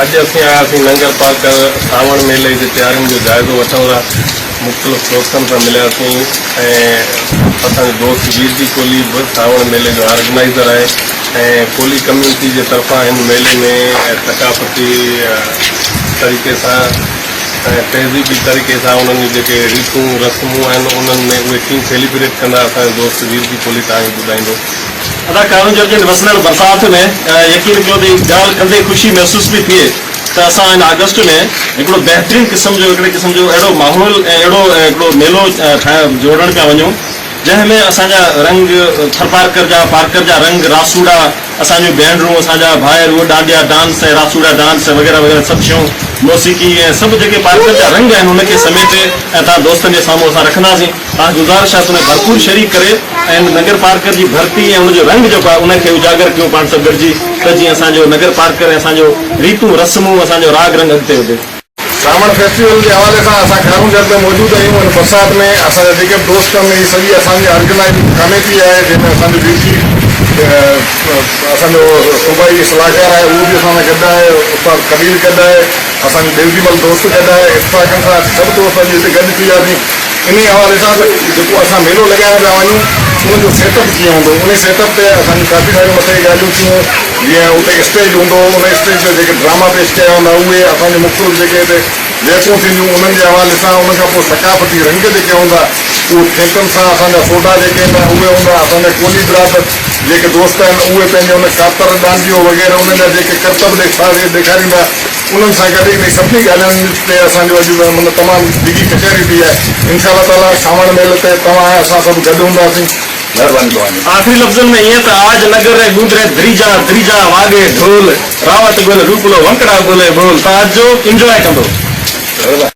अज असीं आयासीं नंगर पार्क सावण मेले की तैयारियों जो जायज़ो वठण लाइ मुख़्तलिफ़ दोस्तन सां मिलियासीं ऐं असांजो दोस्त वीर जी कोहली बि सावण मेले जो ऑर्गेनाइज़र है ऐं कोहली कम्यूनिटी के तरफा इन मेले में सकाफ़ती तरीक़े से तहज़ीबी तरीक़े से उन्होंने जेके रीतूं रस्मूं आहिनि उन्हनि में उहे कीअं सेलिब्रेट कंदा असांजो दोस्त वीर जी कोहली तव्हांखे ॿुधाईंदो। अदा कानून जन वसनल बरसात में यकीन करो तो गाल कंदे खुशी महसूस भी थिए तो असां इन अगस्त में हिकिड़ो बेहतरीन किस्म जो हिकिड़े किस्म जो अहिड़ो माहौल अहिड़ो हिकिड़ो मेलो जोड़ण पिया वञूं जंहिंमें असांजा रंग थरपारकर जा पार्कर जा रंग रासूड़ा असांजो बैंडरूं असांजा भाइर उहो डांडिया डांस ऐं रासूड़ा डांस वग़ैरह वग़ैरह सभु शयूं मौसीकी ऐं सभु जेके पार्कर जा रंग आहिनि उनखे समेटे ऐं तव्हां दोस्तनि जे साम्हूं असां रखंदासीं। तव्हां गुज़ारिश आहे उन भरपूर शरीक करे ऐं नगर पार्कर जी भर्ती ऐं उनजो रंग जेको आहे उनखे उजागर कयूं पाण सभु गॾिजी त जीअं असांजो नगर पार्कर ऐं असांजो रीतूं रस्मूं असांजो राग रंग अॻिते वधे। सावण फेस्टिवल के हवाले से असां कानून में मौजूद आहियूं। बरसात में असांजा जेके दोस्त आहिनि सॼी असांजी ऑर्गेनाइज कमेटी आहे जंहिंमें असांजो वीर असांजो सूबाई सलाहकार है वो भी असां गॾु आहे, उस्ताद कबीर गॾु आहे, असांजो देवजीमल दोस्त गॾु आहे, इत्फाक़नि सां सभु दोस्त अॼु हिते गॾु थी वियासीं। इन हवाले सां जेको असां मेलो लॻाइण पिया वञूं उनजो सेटअप कीअं हूंदो, उन सेटअप ते असांजी काफ़ी सारियूं मथे ॻाल्हियूं थियूं जीअं उते स्टेज हूंदो, उन स्टेज ते जेके ड्रामा पेश कया हूंदा उहे असांजे मुख़्तलिफ़ जेके हिते जैसूं थींदियूं उन्हनि जे हवाले सां, उन खां पोइ सकाफ़ती रंग जेके हूंदा उहे थिएटरनि सां असांजा सोडा जेके आहिनि उहे हूंदा, असांजा कोहली बिरादर जेके दोस्त आहिनि उहे पंहिंजे उन कातर डांडियो वग़ैरह उन्हनि जा जेके करतब ॾेखारींदा उन्हनि सां गॾु इन सभिनी ॻाल्हियुनि ते असांजो अॼु मतिलबु तमामु डिघी कचहरी थी आहे। इंशाअल्लाह ताला सावण मेले ते तव्हां असां सभु गॾु हूंदासीं। महिरबानी तव्हांजी। आख़िरी लफ़्ज़नि में ईअं त आज नगर रे गूंजरे द्रीजा द्रीजा वागे ढोल रावत गोल रूपलो वंकड़ा गोले बोल तव्हां अचो इंजॉय कंदो।